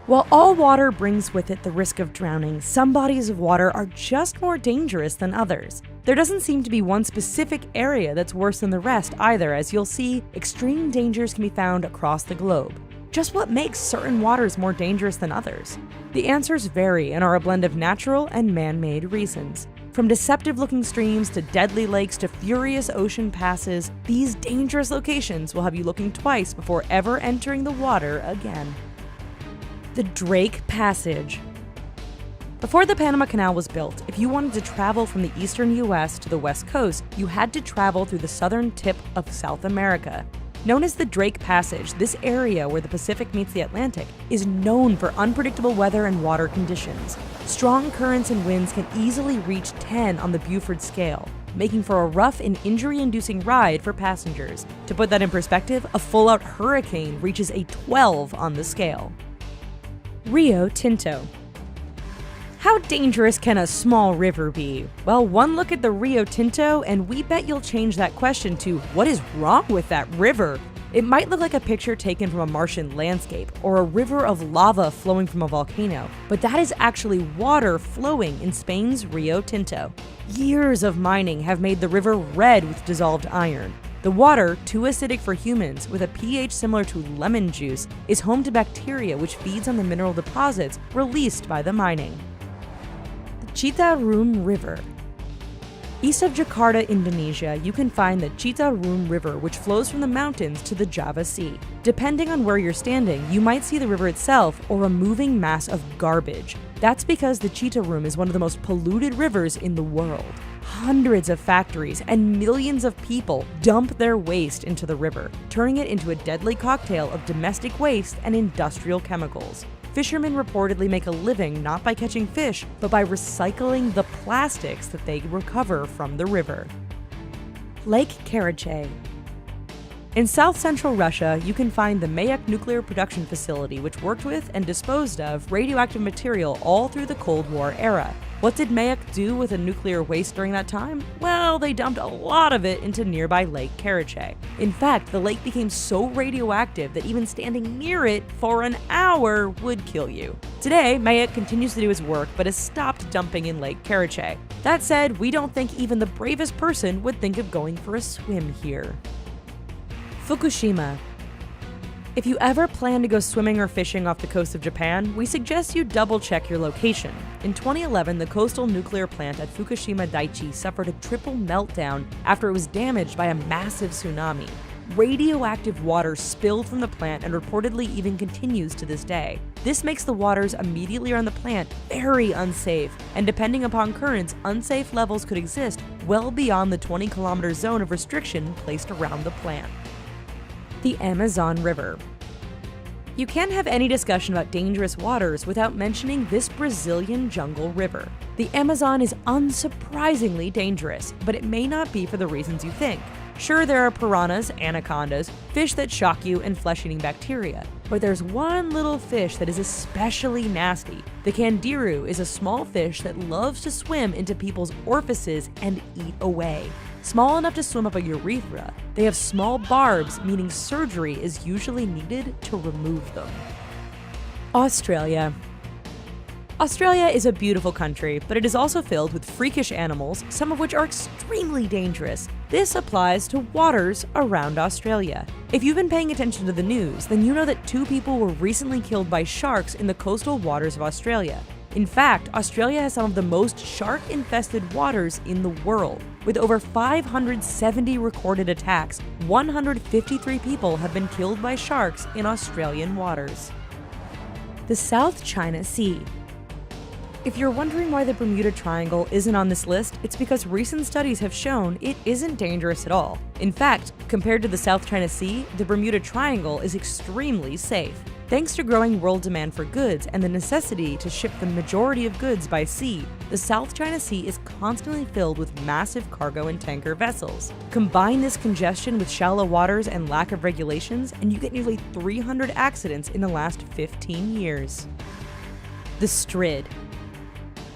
While all water brings with it the risk of drowning, some bodies of water are just more dangerous than others. There doesn't seem to be one specific area that's worse than the rest either, as you'll see, extreme dangers can be found across the globe. Just what makes certain waters more dangerous than others? The answers vary and are a blend of natural and man-made reasons. From deceptive-looking streams to deadly lakes to furious ocean passes, these dangerous locations will have you looking twice before ever entering the water again. The Drake Passage. Before the Panama Canal was built, if you wanted to travel from the eastern US to the west coast, you had to travel through the southern tip of South America. Known as the Drake Passage, this area where the Pacific meets the Atlantic is known for unpredictable weather and water conditions. Strong currents and winds can easily reach 10 on the Beaufort scale, making for a rough and injury-inducing ride for passengers. To put that in perspective, a full-out hurricane reaches a 12 on the scale. Rio Tinto. How dangerous can a small river be? Well, one look at the Rio Tinto and we bet you'll change that question to, what is wrong with that river? It might look like a picture taken from a Martian landscape or a river of lava flowing from a volcano, but that is actually water flowing in Spain's Rio Tinto. Years of mining have made the river red with dissolved iron. The water, too acidic for humans, with a pH similar to lemon juice, is home to bacteria which feeds on the mineral deposits released by the mining. The Citarum River. East of Jakarta, Indonesia, you can find the Citarum River, which flows from the mountains to the Java Sea. Depending on where you're standing, you might see the river itself or a moving mass of garbage. That's because the Citarum is one of the most polluted rivers in the world. Hundreds of factories and millions of people dump their waste into the river, turning it into a deadly cocktail of domestic waste and industrial chemicals. Fishermen reportedly make a living not by catching fish, but by recycling the plastics that they recover from the river. Lake Karachay. In south-central Russia, you can find the Mayak nuclear production facility, which worked with and disposed of radioactive material all through the Cold War era. What did Mayak do with the nuclear waste during that time? Well, they dumped a lot of it into nearby Lake Karachay. In fact, the lake became so radioactive that even standing near it for an hour would kill you. Today, Mayak continues to do his work, but has stopped dumping in Lake Karachay. That said, we don't think even the bravest person would think of going for a swim here. Fukushima. If you ever plan to go swimming or fishing off the coast of Japan, we suggest you double-check your location. In 2011, the coastal nuclear plant at Fukushima Daiichi suffered a triple meltdown after it was damaged by a massive tsunami. Radioactive water spilled from the plant and reportedly even continues to this day. This makes the waters immediately around the plant very unsafe, and depending upon currents, unsafe levels could exist well beyond the 20-kilometer zone of restriction placed around the plant. The Amazon River. You can't have any discussion about dangerous waters without mentioning this Brazilian jungle river. The Amazon is unsurprisingly dangerous, but it may not be for the reasons you think. Sure, there are piranhas, anacondas, fish that shock you, and flesh-eating bacteria. But there's one little fish that is especially nasty. The candiru is a small fish that loves to swim into people's orifices and eat away. Small enough to swim up a urethra, they have small barbs, meaning surgery is usually needed to remove them. Australia. Australia is a beautiful country, but it is also filled with freakish animals, some of which are extremely dangerous. This applies to waters around Australia. If you've been paying attention to the news, then you know that 2 people were recently killed by sharks in the coastal waters of Australia. In fact, Australia has some of the most shark-infested waters in the world. With over 570 recorded attacks, 153 people have been killed by sharks in Australian waters. The South China Sea. If you're wondering why the Bermuda Triangle isn't on this list, it's because recent studies have shown it isn't dangerous at all. In fact, compared to the South China Sea, the Bermuda Triangle is extremely safe. Thanks to growing world demand for goods and the necessity to ship the majority of goods by sea, the South China Sea is constantly filled with massive cargo and tanker vessels. Combine this congestion with shallow waters and lack of regulations, and you get nearly 300 accidents in the last 15 years. The Strid.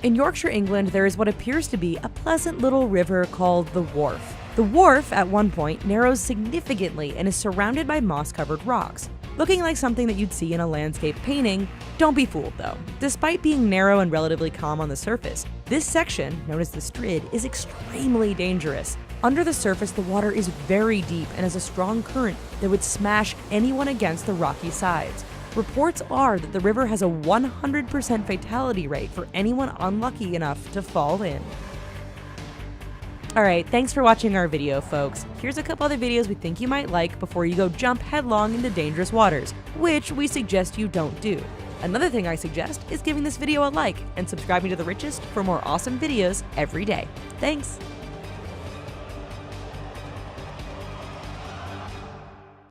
In Yorkshire, England, there is what appears to be a pleasant little river called the Wharfe. The Wharfe, at one point, narrows significantly and is surrounded by moss-covered rocks. looking like something that you'd see in a landscape painting. Don't be fooled though. Despite being narrow and relatively calm on the surface, this section, known as the Strid, is extremely dangerous. Under the surface, the water is very deep and has a strong current that would smash anyone against the rocky sides. Reports are that the river has a 100% fatality rate for anyone unlucky enough to fall in. Alright, thanks for watching our video, folks. Here's a couple other videos we think you might like before you go jump headlong into dangerous waters, which we suggest you don't do. Another thing I suggest is giving this video a like and subscribing to The Richest for more awesome videos every day. Thanks!